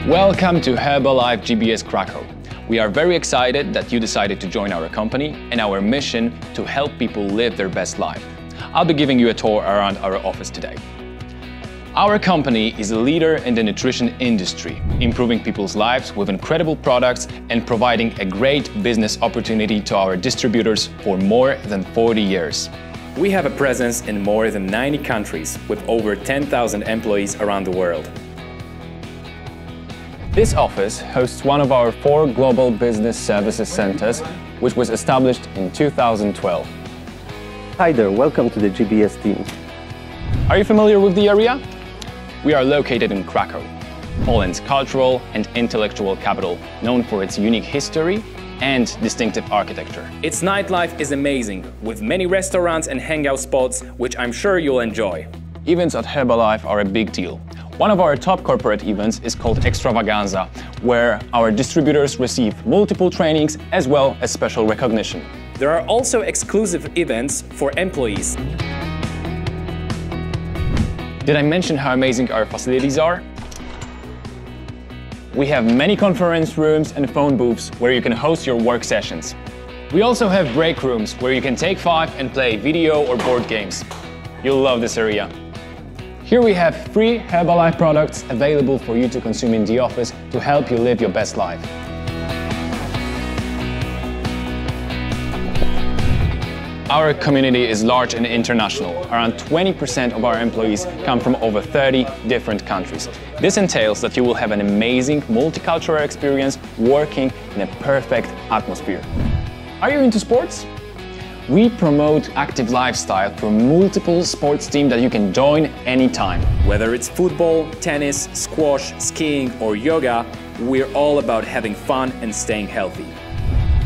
Welcome to Herbalife GBS Krako. We are very excited that you decided to join our company and our mission to help people live their best life. I'll be giving you a tour around our office today. Our company is a leader in the nutrition industry, improving people's lives with incredible products and providing a great business opportunity to our distributors for more than 40 years. We have a presence in more than 90 countries with over 10,000 employees around the world. This office hosts one of our 4 global business services centers, which was established in 2012. Hi there, welcome to the GBS team. Are you familiar with the area? We are located in Krako, Poland's cultural and intellectual capital, known for its unique history and distinctive architecture. Its nightlife is amazing, with many restaurants and hangout spots, which I'm sure you'll enjoy. Events at Herbalife are a big deal. One of our top corporate events is called Extravaganza, where our distributors receive multiple trainings as well as special recognition. There are also exclusive events for employees. Did I mention how amazing our facilities are? We have many conference rooms and phone booths where you can host your work sessions. We also have break rooms where you can take 5 and play video or board games. You'll love this area. Here we have free Herbalife products available for you to consume in the office to help you live your best life. Our community is large and international. Around 20% of our employees come from over 30 different countries. This entails that you will have an amazing multicultural experience working in a perfect atmosphere. Are you into sports? We promote active lifestyle through multiple sports teams that you can join anytime. Whether it's football, tennis, squash, skiing or yoga, we're all about having fun and staying healthy.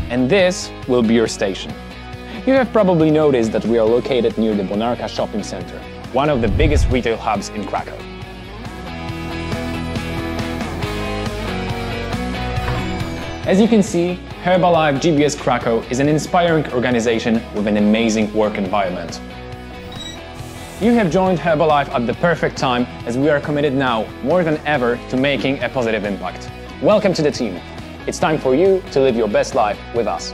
And this will be your station. You have probably noticed that we are located near the Bonarka shopping center, one of the biggest retail hubs in Krakow. As you can see, Herbalife GBS Krako is an inspiring organization with an amazing work environment. You have joined Herbalife at the perfect time, as we are committed now, more than ever, to making a positive impact. Welcome to the team. It's time for you to live your best life with us.